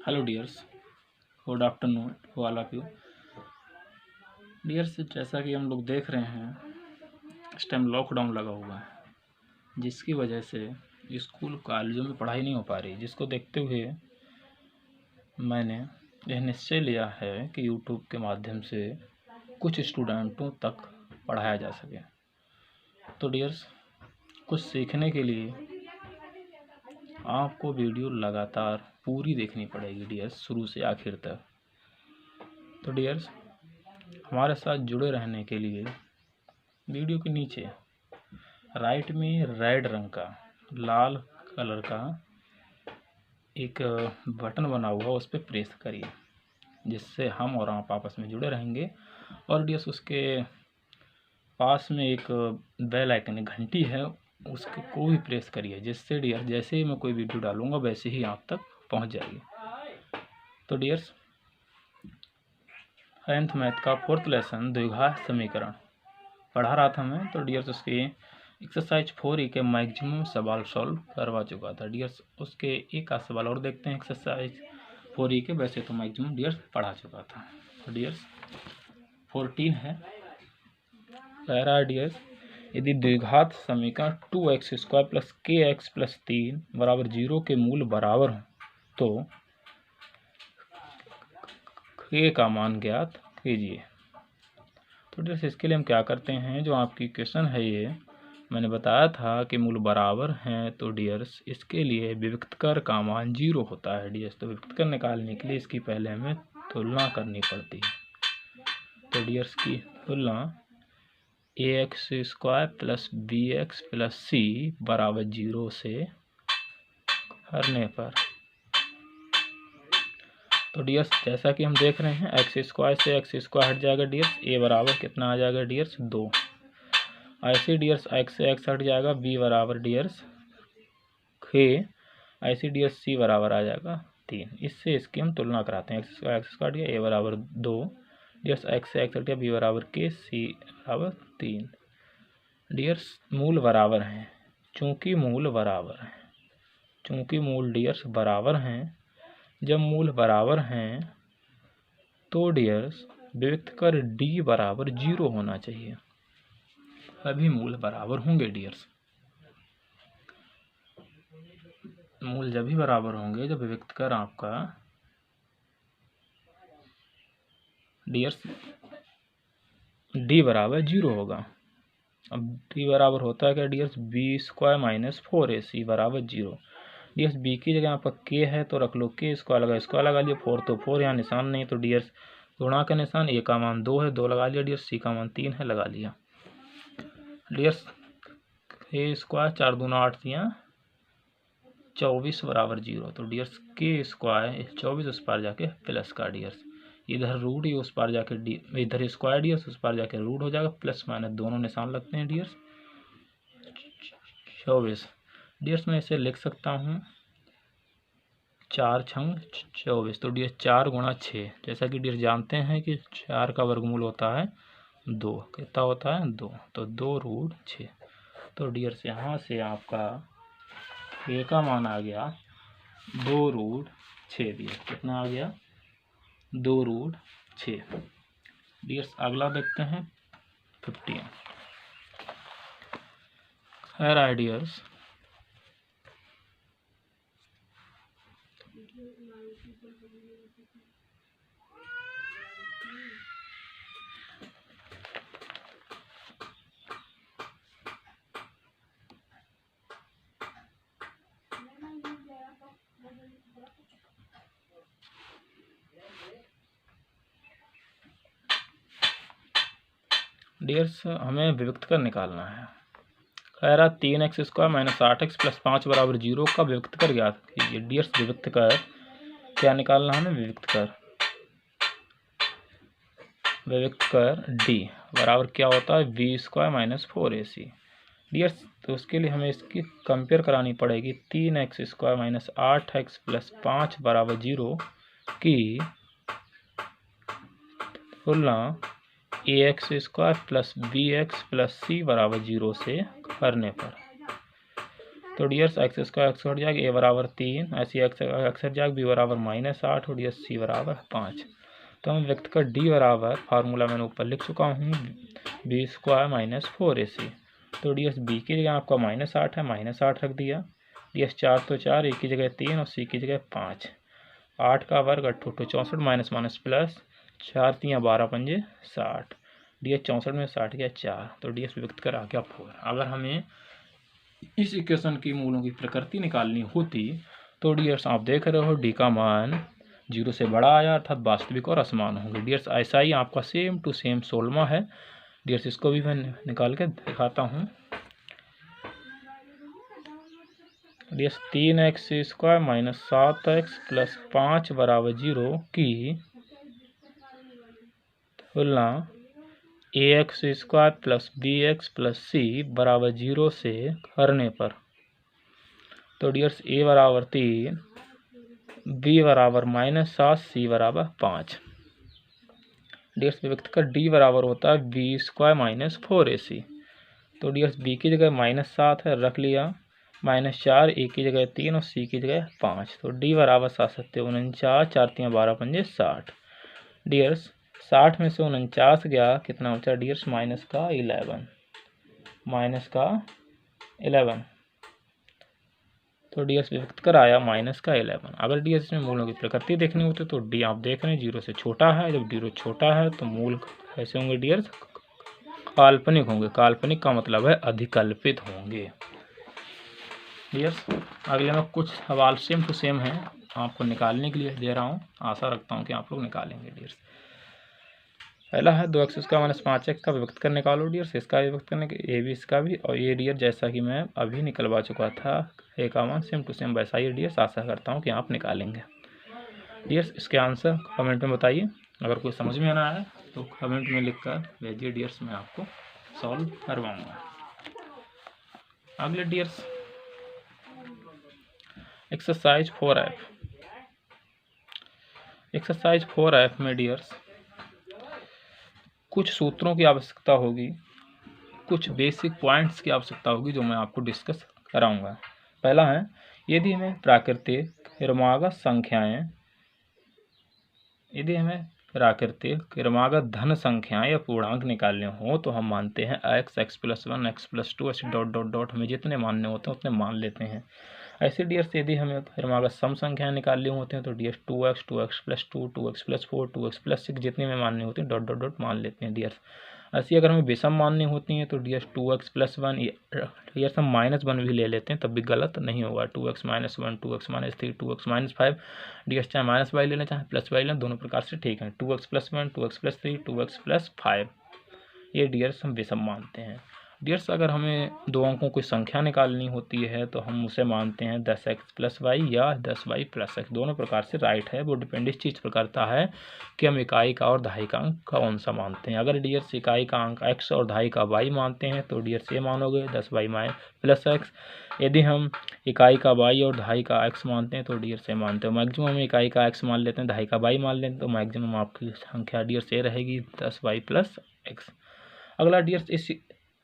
Hello dears, good afternoon to all of you dears. जैसा कि हम लोग देख रहे हैं, इस टाइम लॉकडाउन लगा हुआ है, जिसकी वजह से स्कूल कॉलेजों में पढ़ाई नहीं हो पा रही। जिसको देखते हुए मैंने यह निश्चय लिया है कि यूट्यूब के माध्यम से कुछ स्टूडेंटों तक पढ़ाया जा सके। तो डियर्स, कुछ सीखने के लिए आपको वीडियो लगातार पूरी देखनी पड़ेगी डियर्स, शुरू से आखिर तक। तो डियर्स, हमारे साथ जुड़े रहने के लिए वीडियो के नीचे राइट में रेड रंग का, लाल कलर का एक बटन बना हुआ, उस पर प्रेस करिए, जिससे हम और आप आपस में जुड़े रहेंगे। और डियर्स, उसके पास में एक बेल आइकन, घंटी है, उसको भी प्रेस करिए, जिससे डियर जैसे ही मैं कोई वीडियो डालूंगा वैसे ही आप तक पहुंच जाएगी। तो डियर्स, 9th मैथ का 4th लेसन द्विघात समीकरण पढ़ा रहा था मैं। तो डियर्स, उसके एक्सरसाइज 4E के मैक्सिमम सवाल सॉल्व करवा चुका था डियर्स। उसके एक आध सवाल और देखते हैं एक्सरसाइज 4E के। वैसे तो मैक्सिमम डियर्स पढ़ा चुका था। तो डियर्स 14 है, कह रहा है डियर्स, यदि द्विघात समीकरण 2x² + kx + 3 = 0 के मूल बराबर हो तो k का मान ज्ञात कीजिए। तो डियर्स, इसके लिए हम क्या करते हैं, जो आपकी क्वेश्चन है ये मैंने बताया था कि मूल बराबर हैं, तो डियर्स इसके लिए विविक्तकर का मान 0 होता है डियर्स। तो विविक्तकर निकालने के लिए इसकी पहले हमें तुलना करनी पड़ती है। तो डियर्स की तुलना ax² + bx + c = 0 से करने पर, तो डियर्स जैसा कि हम देख रहे हैं, x² से x² हट जाएगा डियर्स, a बराबर कितना आ जाएगा डियर्स 2। ऐसे डियर्स x से x हट जाएगा, b बराबर डियर्स k, ऐसे डियर्स c बराबर आ जाएगा 3। इससे इसकी हम तुलना कराते हैं, x² हट गया, a बराबर 2, डियर्स x से x हट गया, b बराबर k, c बराबर 3। डियर्स मूल बराबर हैं, चूँकि मूल बराबर हैं, चूँकि मूल डियर्स बराबर हैं, जब मूल बराबर हैं तो डियर्स विविक्तकर d बराबर 0 होना चाहिए। अभी मूल बराबर होंगे डियर्स, मूल जब भी बराबर होंगे जब विविक्तकर आपका डियर्स d बराबर 0 होगा। अब d बराबर होता है क्या डियर्स, b² - 4ac बराबर 0। डियर्स b की जगह आपका k है तो रख लो k, स्क्वायर लगा लिया, 4 तो 4, यहाँ निशान नहीं, तो डियर्स गुणा का निशान, a का मान 2 है, 2 लगा लिया डियर्स, c का मान 3 है, लगा लिया डियर्स। k स्क्वायर 4 दूना 8 दिया 24 बराबर 0। तो डियर्स k स्क्वायर 24 उस पार जाके प्लस का डियर्स, इधर रूट ही उस पार जाके इधर स्क्वायर डियर्स, उस पार जाके रूट हो जाएगा, प्लस माइनस दोनों निशान लगते हैं डियर्स। 24 डियर्स, मैं इसे लिख सकता हूँ 4 छंग 24। तो डियर्स 4 × 6, जैसा कि डियर्स जानते हैं कि 4 का वर्गमूल होता है 2, कितना होता है 2, तो 2√6। तो डियर्स यहाँ से आपका k का मान आ गया 2√6 डियर्स, कितना आ गया 2√6 डियर्स। अगला देखते हैं 15। खैर है डियर्स, हमें विविक्तकर निकालना है। कह रहा 3x² - 8x + 5 = 0 का विविक्तकर ज्ञात कीजिए। डियर्स विविक्तकर क्या निकालना है हमें, विविक्तकर d बराबर क्या होता है, b² - 4ac डियर्स। तो उसके लिए हमें इसकी कंपेयर करानी पड़ेगी, 3x² - 8x + 5 = 0 की तुलना ax² + bx + c = 0 से करने पर। तो डियर्स एक्स स्क्वायर एक्स हट जाएगा, ए बराबर 3, ऐसी एक्स हट जाएगा, बी बराबर -8 और डियर्स सी बराबर 5। तो हम व्यक्त कर डी बराबर, फार्मूला मैंने ऊपर लिख चुका हूँ, बी स्क्वायर -4ac। तो डियर्स बी की जगह आपका -8 है, -8 रख दिया। डियर्स 4 तो 4, ए की जगह 3 और सी की जगह 5। 8 का वर्ग 8 64 माइनस माइनस प्लस, 4 3 12 पंजे 60। डी एस 64 में 60 गया 4, तो डी एस व्यक्त कर आ गया 4। अगर हमें इस इक्वेशन की मूलों की प्रकृति निकालनी होती तो डियर्स आप देख रहे हो डी का मान 0 से बड़ा आया, अर्थात वास्तविक और असमान होंगे। डियर्स ऐसा ही आपका सेम टू सेम 16वां है। डियर्स इसको भी मैं निकाल के दिखाता हूँ। Dears 3x square minus 7x plus 5 बराबर 0 की तुलना ax square plus bx plus c बराबर 0 से करने पर, तो डियर्स a बराबर 3, b बराबर -7, c बराबर 5। डियर्स व्यक्त कर d बराबर होता है b स्क्वायर -4ac। तो डियर्स b की जगह -7 है, रख लिया, -4, a की जगह 3 और c की जगह 5। तो d बराबर 7 7 49, 4 3 12 पंजे 60। डियर्स 60 में से 49 गया, कितना बचा डियर्स माइनस का 11। तो डियर्स व्यक्त कर आया -11। अगर डियर्स में मूलों की प्रकृति देखनी होती तो डी आप देख रहे हैं 0 से छोटा है। जब 0 छोटा है तो मूल कैसे होंगे डियर्स? काल्पनिक होंगे। काल्पनिक का मतलब है अधिकल्पित होंगे। डियर्स अगले में कुछ सवाल सेम टू सेम है, आपको निकालने के लिए दे रहा हूँ, आशा रखता हूँ कि आप लोग निकालेंगे। डियर्स पहला है 2x स्क्वायर माइनस 5x का व्यक्त कर निकालो डियर्स, इसका व्यक्त करने के ए भी इसका भी, और ये डियर जैसा कि मैं अभी निकलवा चुका था ए का मान सेम टू सेम वैसा ही डियर्स, आशा करता हूँ कि आप निकालेंगे। डियर्स इसके आंसर कमेंट में बताइए, अगर कोई समझ में ना आए तो कमेंट में लिख कर भेजिए डियर्स, मैं आपको सॉल्व करवाऊँगा। अगले dears exercise 4F। Exercise 4F में डियर्स कुछ सूत्रों की आवश्यकता होगी, कुछ बेसिक पॉइंट्स की आवश्यकता होगी जो मैं आपको डिस्कस कराऊंगा। पहला है, यदि हमें प्राकृतिक क्रमागत संख्याएं, यदि हमें प्राकृतिक क्रमागत धन संख्याएं या पूर्णांक निकालने हो तो हम मानते हैं x, x+1, x+2 ऐसे डॉट डॉट डॉट हमें जितने मानने होते हैं उतने मान लेते हैं। ऐसे डियर्स यदि हमें क्रमागत सम संख्याएं निकालनी होती हैं तो dears 2x, 2x+2, 2x+4, 2x+6 जितने में मानने होते हैं डॉट डॉट डॉट मान लेते हैं डियर्स। ऐसी अगर हमें विषम माननी होती हैं तो डियर्स 2x+1, डियर्स हम -1 भी ले लेते हैं तब भी गलत नहीं होगा। 2x-1, 2x-3, 2x-5, डियर्स चाहे -y ले लें चाहे +y लें, दोनों प्रकार से ठीक है। 2x+1, 2x+3, 2x+5 ये डियर्स हम विषम मानते हैं। डियर्स अगर हमें दो अंकों की संख्या निकालनी होती है तो हम उसे मानते हैं 10x+y या 10y+x, दोनों प्रकार से राइट है। वो डिपेंड इस चीज़ पर करता है कि हम इकाई का और दहाई का अंक कौन सा मानते हैं। अगर डियर्स इकाई का अंक x और दहाई का y मानते हैं तो डियर्स ये मानोगे 10y+x। यदि हम इकाई का y और दहाई का x मानते हैं तो डियर्स ये मानते हैं। मैक्सिमम हम इकाई का x मान लेते हैं, दहाई का y मान लेते हैं, तो मैक्सिमम आपकी संख्या डियर्स ये रहेगी 10y+x। अगला डियर्स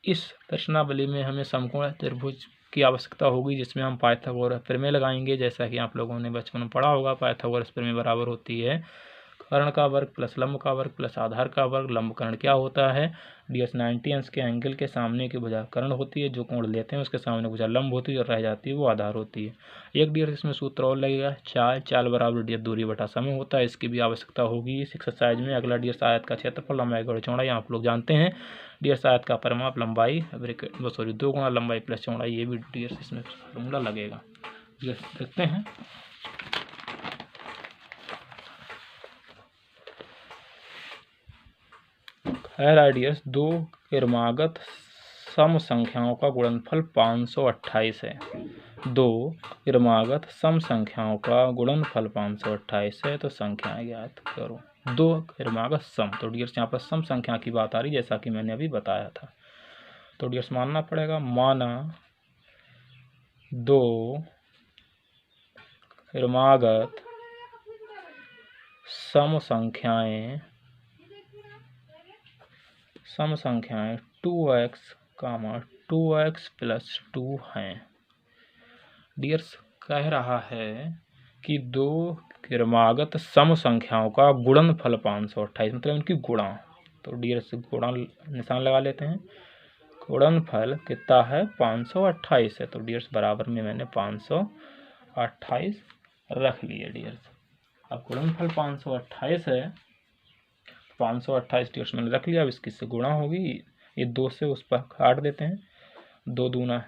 इस प्रश्नावली में हमें समकोण त्रिभुज की आवश्यकता होगी जिसमें हम पाइथागोरस प्रमेय लगाएंगे। जैसा कि आप लोगों ने बचपन में पढ़ा होगा, पाइथागोरस प्रमेय बराबर होती है कर्ण का वर्ग प्लस लंब का वर्ग प्लस आधार का वर्ग। लंब कर्ण क्या होता है डियर्स? 90 अंश के एंगल के सामने की भुजा कर्ण होती है, जो कोण लेते हैं उसके सामने भुजा लंब होती है और रह जाती है वो आधार होती है। एक डियर्स इसमें सूत्र और लगेगा, चाल बराबर डियर दूरी बटा समय होता है, इसकी भी आवश्यकता होगी इस एक्सरसाइज में। अगला डियर्स आयत का क्षेत्रफल, लंबाई और चौड़ाई आप लोग जानते हैं। डियर्स आयत का परिमाप लंबाई 2 गुना लंबाई प्लस चौड़ाई, ये भी डियर्स इसमें फॉर्मूला लगेगा। डियर्स देखते हैं। डियर्स दो क्रमागत सम संख्याओं का गुणनफल 528 है। दो क्रमागत सम संख्याओं का गुणनफल 528 है, तो संख्याएं ज्ञात करो। दो क्रमागत सम, तो डियर्स यहाँ पर सम संख्या की बात आ रही जैसा कि मैंने अभी बताया था। तो डियर्स मानना पड़ेगा, माना दो क्रमागत सम संख्याएं 2x, 2x+2 हैं। डियर्स कह रहा है कि दो क्रमागत सम संख्याओं का गुणनफल 528, मतलब इनकी गुणा। तो डियर्स गुणा निशान लगा लेते हैं। गुणनफल कितना है? 528 है। तो डियर्स बराबर में मैंने 528 रख लिए डियर्स। अब गुणनफल 528 है, 528 डियर्स मैंने रख लिया। अब इसकी से गुणा होगी, ये 2 से उस पर काट देते हैं। 2 दूना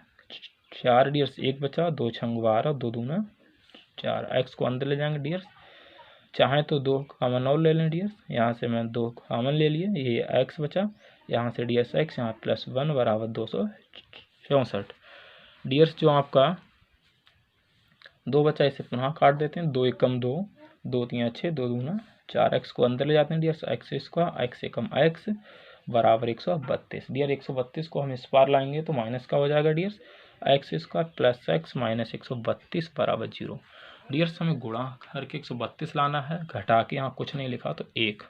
4 डियर्स, 1 बचा, 2 छंग 12, 2 दूना 4। एक्स को अंदर ले जाएंगे डियर्स, चाहें तो 2 कॉमन और ले लें डियर्स। यहाँ से मैं 2 कॉमन ले लिए, ये एक्स बचा, यहाँ से डियर्स एक्स, यहाँ +1 बराबर 264 डियर्स। जो आपका 2 बचा इसे पुनः काट देते हैं। 2 एकम 2, 2 3 6, 2 दूना 4। एक्स को अंदर ले जाते हैं डियर्स, एक्स स्क्वायर, एक्स एकम एक्स बराबर 132 डियर। 132 को हम इस पार लाएंगे तो माइनस का हो जाएगा dears, x square plus x minus 132 बराबर 0 डियर्स। हमें गुणा करके 132 लाना है, घटा के यहाँ कुछ नहीं लिखा तो 1।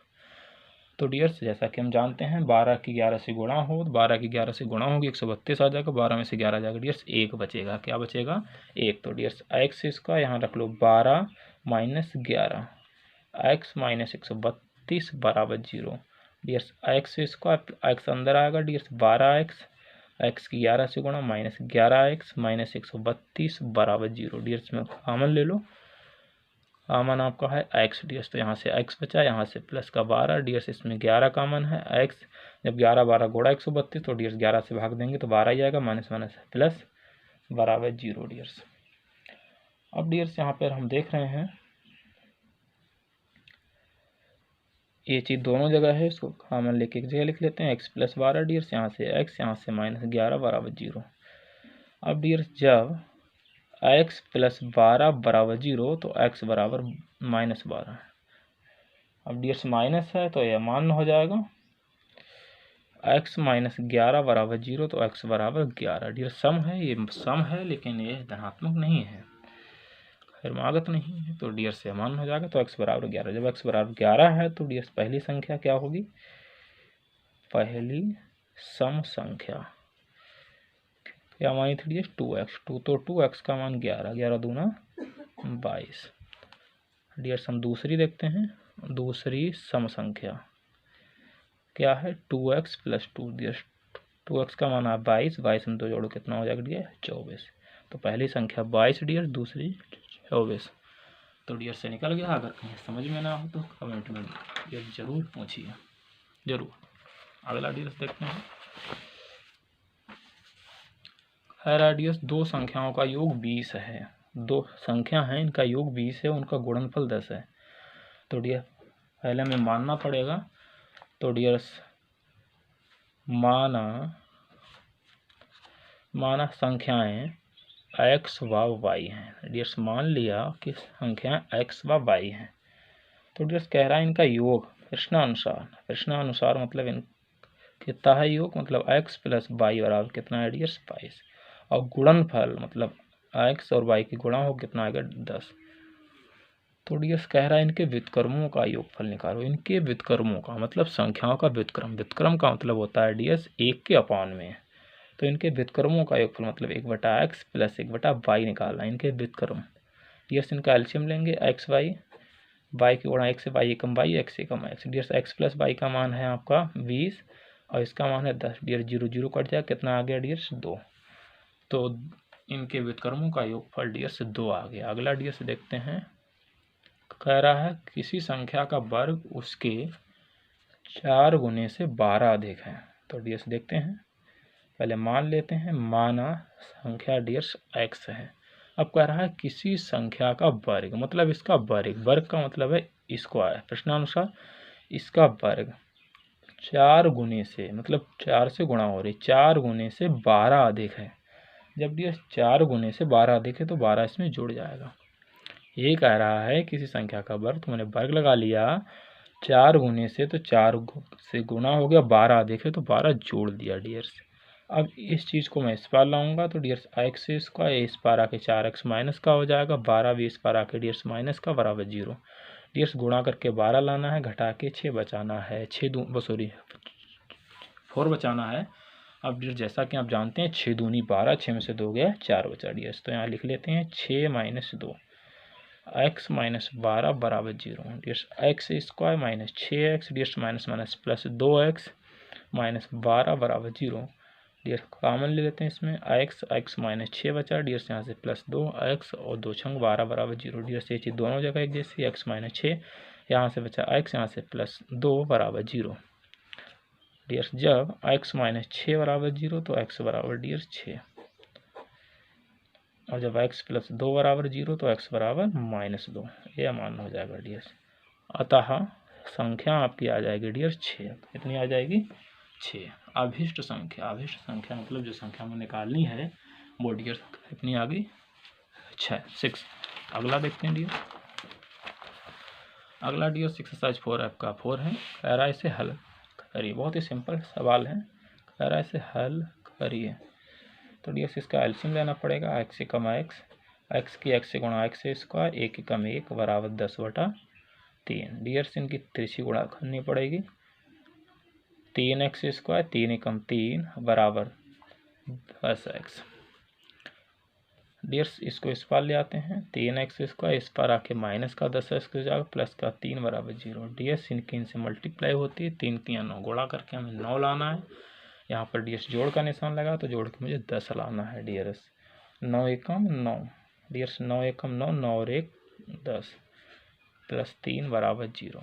तो डियर्स जैसा कि हम जानते हैं 12 की 11 से गुणा हो, 12 की 11 से गुणा होगी 132 आ जाएगा, 12 में से 11 आ जाएगा डियर्स, 1 बचेगा। क्या बचेगा? 1। तो डियर्स एक्स इसका यहाँ रख लो 12 माइनस 11, एक्स माइनस 132 बराबर 0 डियर्स। एक्स स्क्वायर, एक्स अंदर आएगा डियर्स, 12x, एक्स की 11 से गुणा माइनस 11x माइनस 132 बराबर 0 डियर्स। में कॉमन ले लो, कॉमन आपका है x डियर्स। तो यहाँ से x बचा, यहाँ से प्लस का 12 डियर्स, इसमें 11 कॉमन है। x जब 11 12 गुणा 132, तो डियर्स 11 से भाग देंगे तो 12 ही आएगा, माइनस माइनस प्लस बराबर 0 डियर्स। अब डियर्स यहाँ पर हम देख रहे हैं ये चीज़ दोनों जगह है, इसको कॉमन लेके एक जगह लिख लेते हैं। x प्लस 12 डियर्स, यहाँ से x, यहाँ से माइनस 11 बराबर 0। अब डियर्स जब x प्लस 12 बराबर 0 तो x बराबर माइनस 12। अब डियर्स माइनस है तो यह मान हो जाएगा, x माइनस 11 बराबर 0 तो x बराबर 11 डियर्स। सम है, ये सम है लेकिन ये धनात्मक नहीं है, क्रमागत नहीं है, तो डियर्स से मान हो जाएगा। तो x बराबर 11, जब x बराबर 11 है तो डियर्स पहली संख्या क्या होगी? पहली सम संख्या क्या मानी थी डियर्स? 2x। 2 तो 2x का मान 11, 11 दूना 22 डियर्स। हम दूसरी देखते हैं, दूसरी सम संख्या क्या है? 2x plus 2 dears. 2x का मान है 22, 22 में 2 जोड़ो कितना हो जाएगा डियर? 24। तो पहली संख्या 22 डियर्स, दूसरी 24। तो डियर से निकल गया। अगर कहीं समझ में ना हो तो कमेंट में ये जरूर पूछिए, जरूर। अगला डियर्स देखते हैं। खैर डियर्स, दो संख्याओं का योग 20 है। दो संख्या है, इनका योग 20 है, उनका गुणनफल 10 है। तो डियर पहले हमें मानना पड़ेगा। तो डियर्स माना संख्याएं x व y हैं। डियर्स मान लिया कि संख्या x व y हैं। तो डियर्स कह रहा है इनका योग प्रश्नानुसार मतलब इन कितना है योग? मतलब x प्लस y बराबर कितना है डियर्स? 22। और गुणनफल मतलब x और y की गुणा हो कितना आएगा? 10। तो डियर्स कह रहा है इनके व्युत्क्रमों का योगफल निकालो। इनके व्युत्क्रमों का मतलब संख्याओं का व्युत्क्रम, व्युत्क्रम का मतलब होता है डियर्स 1 के अपान में। तो इनके व्युत्क्रमों का योगफल मतलब 1/x प्लस 1/y निकालना। इनके व्युत्क्रम डियर्स, इनका एलसीएम लेंगे x y की गुणा 1 से y एकम y, x एकम x dears. x plus y का मान है आपका 20 और इसका मान है 10 डियर्स। 0 0 कट जाए, कितना आ गया डियर्स? 2। तो इनके व्युत्क्रमों का योगफल डियर्स 2 आ गया। अगला डियर्स देखते हैं, कह रहा है किसी संख्या का वर्ग उसके 4 गुने से 12 अधिक है। तो डियर्स देखते हैं, पहले मान लेते हैं। माना संख्या डियर्स x है। अब कह रहा है किसी संख्या का वर्ग, मतलब इसका वर्ग, वर्ग का मतलब है स्क्वायर। प्रश्नानुसार इसका वर्ग 4 गुने से, मतलब 4 से गुणा हो रही, 4 गुने से 12 अधिक है। जब डियर्स 4 गुने से 12 अधिक है तो 12 इसमें जुड़ जाएगा। ये कह रहा है किसी संख्या का वर्ग, तो मैंने वर्ग लगा लिया, 4 गुने से तो 4 से गुणा हो गया, 12 अधिक है तो 12 जोड़ दिया डियर्स। अब इस चीज़ को मैं इस पार लाऊंगा तो डियर्स x स्क्वायर इस पार आके 4x माइनस का हो जाएगा, 12 भी इस पार आके डियर्स माइनस का बराबर 0 डियर्स। गुणा करके 12 लाना है, घटा के 6 बचाना है, 4 बचाना है। अब डियर्स जैसा कि आप जानते हैं 6 दूनी 12, 6 में से 2 गया 4 बचा डियर्स। तो यहाँ लिख लेते हैं 6 - 2 x - 12 बराबर 0 dears. X square minus 6x dears minus minus plus 2x minus 12 बराबर 0 डियर्स। कॉमन ले लेते हैं इसमें x माइनस 6 बचा डियर्स, यहाँ से प्लस 2x और 2 छंग 12 बराबर 0 डियर्स। ये चीज़ दोनों जगह एक जैसी, x माइनस 6 यहाँ से बचा x, यहाँ से प्लस 2 बराबर 0 डियर्स। जब x माइनस 6 बराबर 0 तो x बराबर डियर्स 6, और जब x प्लस 2 बराबर 0 तो x बराबर -2, यह मान हो जाएगा डियर्स। अतः संख्या आपकी आ जाएगी डियर्स 6। कितनी आ जाएगी? 6। अभिष्ट संख्या मतलब जो संख्या हमें निकालनी है वो डियर्स कितनी आ गई? 6। अगला देखते हैं डियर। अगला डियर्स एक्सरसाइज 4 आपका 4 है। कह रहा है इसे हल करिए। बहुत ही सिंपल सवाल है। कह रहा है इसे हल करिए। तो डियर्स इसका एलसीएम लेना पड़ेगा। x से कम x की x से गुणा x स्क्वायर, 1 की कम 1 बराबर 10/3 डियर्स। इनकी त्रिशी गुणा करनी पड़ेगी। 3x स्क्वायर 3 कम 3 बराबर 10x डियर्स। इसको इस पार ले आते हैं। 3x स्क्वायर इस पार आके माइनस का 10x हो जाएगा, प्लस का 3 बराबर 0 डियर्स। इनकी इनसे मल्टीप्लाई होती है। 3 3 9 गुणा करके हमें 9 लाना है। यहाँ पर डियर्स जोड़ का निशान लगा तो जोड़ के मुझे 10 लाना है डियर्स। 9 एकम 9 डियर्स, 9 एकम 9, 9 और 1 10 प्लस 3 बराबर 0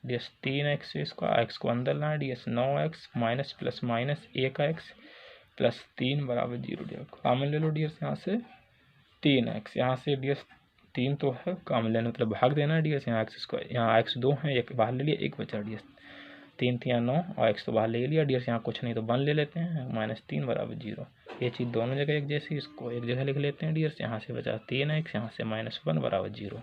डियर्स। 3x स्क्वायर x को अंदर लाना dears. 9x minus plus minus 1x plus 3 बराबर 0 डियर्स। कॉमन ले लो डियर्स, यहाँ से 3x, यहाँ से डियर्स 3 तो है, कॉमन लेना मतलब भाग देना है डियर्स। यहाँ x स्क्वायर, यहाँ x 2 है, एक बाहर ले लिया, एक बचा डियर्स। 3 3 9 और x तो बाहर ले लिया डियर्स। यहाँ कुछ नहीं तो 1 ले लेते हैं, -3 बराबर 0। ये चीज़ दोनों जगह एक जैसी, इसको एक जगह लिख लेते हैं डियर्स। यहाँ से बचा 3x, यहाँ से -1 बराबर 0।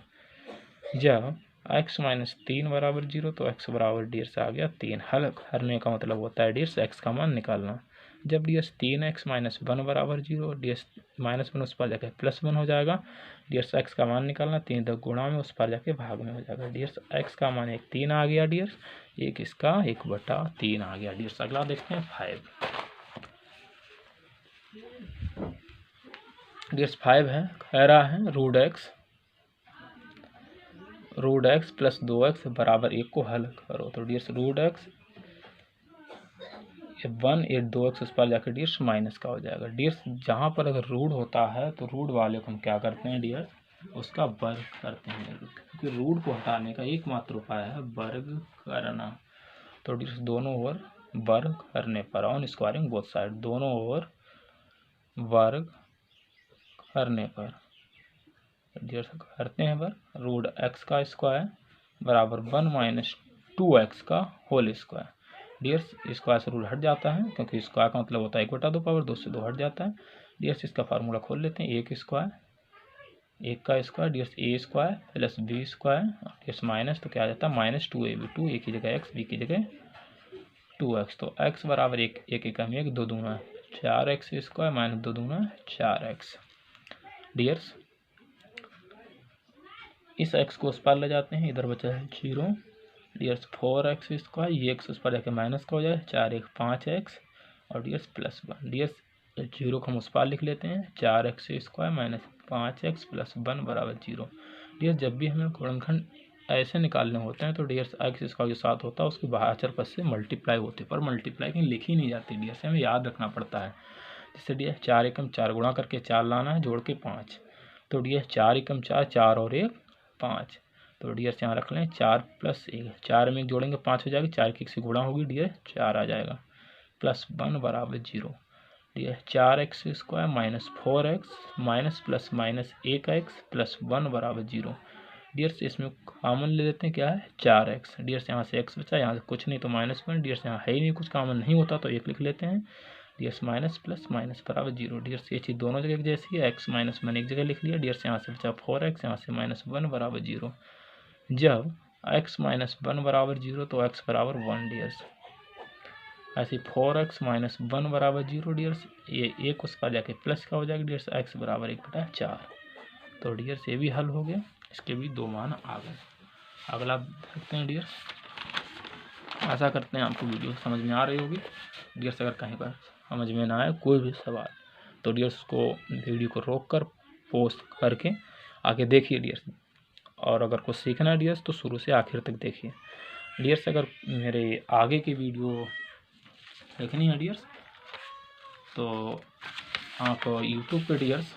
जब x -3 बराबर 0 तो x बराबर डियर्स आ गया 3। हल करने का मतलब होता है डियर्स x का मान निकालना। जब डियर्स 3x -1 बराबर 0 डियर्स, -1 उस पर जाके +1 हो जाएगा डियर्स। x का मान निकालना, 3 तक गुणा में उस पर जाके भाग में हो जाएगा डियर्स। x का मान 3 आ गया डियर्स। एक इसका 1/3 आ गया डियर्स। अगला देखते हैं 5 डियर्स। 5 है। कह रहा है रूट एक्स प्लस 2x बराबर 1 को हल करो। तो डियर्स रूट एक्स 1 ये 2x उस पर जाकर डियर्स माइनस का हो जाएगा डियर्स। जहाँ पर अगर रूट होता है तो रूट वाले को हम क्या करते हैं डियर्स, उसका वर्ग करते हैं, क्योंकि रूट को हटाने का एकमात्र उपाय है वर्ग करना। तो डियर्स दोनों ओर वर्ग करने पर, ऑन स्क्वायरिंग बोथ साइड, दोनों ओर वर्ग करने पर डियर्स करते हैं वर्ग। रूट x का स्क्वायर बराबर 1 - 2x का होल स्क्वायर डियर्स। स्क्वायर से रूट हट जाता है, क्योंकि स्क्वायर का मतलब होता है 1/2 पावर 2 से 2 हट जाता है डियर्स। इसका फार्मूला खोल लेते हैं। 1 स्क्वायर, 1 का square dears a square plus b square dears minus, तो क्या आ जाता है -2ab, 2 a की जगह x, b की जगह 2x। तो x बराबर 1 एकम 1, 2 दूना 4x स्क्वायर माइनस 2 दूना 4x डियर्स। इस x को उस पार ले जाते हैं, इधर बचा है 0 डियर्स। 4x स्क्वायर, ये x उस पर जाके माइनस का हो जाए, 4 1 5x और डियर्स प्लस 1 डियर्स। 0 को हम उस पार लिख लेते हैं, 4x square minus 5x plus 1 बराबर 0 डियर्स। जब भी हमें गुणनखंड ऐसे निकालने होते हैं तो डियर्स x स्क्वायर जो साथ होता है उसके बाहर पद से मल्टीप्लाई होते हैं, पर मल्टीप्लाई कहीं लिखी नहीं जाती डियर्स, हमें याद रखना पड़ता है। जैसे डियर्स 4 एकम 4 गुणा करके 4 लाना है, जोड़ के 5। तो डियर्स 4 एकम 4, 4 और 1 5। तो डियर्स यहाँ रख लें 4 प्लस 1, 4 में जोड़ेंगे 5 हो जाएगी, 4 की 1 से गुणा होगी डियर 4 आ जाएगा, प्लस 1 बराबर 0 dear. 4x square minus 4x minus plus minus 1x plus 1 बराबर 0 डियर्स। इसमें कॉमन ले लेते हैं, क्या है 4x डियर्स। यहाँ से x बचा, यहाँ से कुछ नहीं तो -1 डियर्स। यहाँ है ही नहीं कुछ, कॉमन नहीं होता तो 1 लिख लेते हैं डियर्स। माइनस प्लस माइनस बराबर 0 डियर्स। ये चीज़ दोनों जगह जैसी है, x -1 एक जगह लिख लिया डियर्स। यहाँ से बचा 4x, यहाँ से -1 बराबर 0। जब x -1 बराबर 0 तो x बराबर 1 डियर्स। ऐसे 4x -1 बराबर 0 डियर्स। ये एक उस पर जाके प्लस का हो जाएगा डियर्स, x बराबर 1/4। तो डियर्स ये भी हल हो गया, इसके भी 2 मान आ गए। अगला देखते हैं डियर्स। आशा करते हैं आपको वीडियो समझ में आ रही होगी डियर्स। अगर कहीं पर समझ में ना आए कोई भी सवाल तो डियर्स उसको वीडियो को रोक कर पोस्ट करके आगे देखिए डियर्स। और अगर कुछ सीखना है डियर्स तो शुरू से आखिर तक देखिए डियर्स। अगर मेरे आगे की वीडियो देखनी है डियर्स तो आप यूट्यूब पे डियर्स,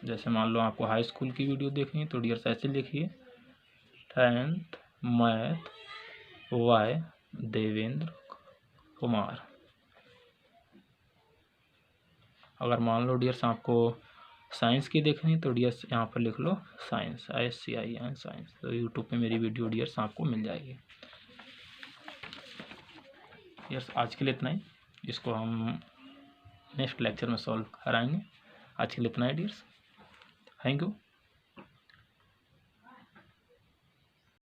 जैसे मान लो आपको हाई स्कूल की वीडियो देखनी है तो डियर्स ऐसे लिखिए 10th math Y Devendra Kumar. अगर मान लो डियर्स आपको साइंस की देखनी है तो डियर्स यहाँ पर लिख लो साइंस SCIN साइंस। तो यूट्यूब पे मेरी वीडियो डियर्स आपको मिल जाएगी। डियर्स आज के लिए इतना ही, इसको हम नेक्स्ट लेक्चर में सॉल्व कराएंगे। आज के लिए इतना ही डियर्स, थैंक यू।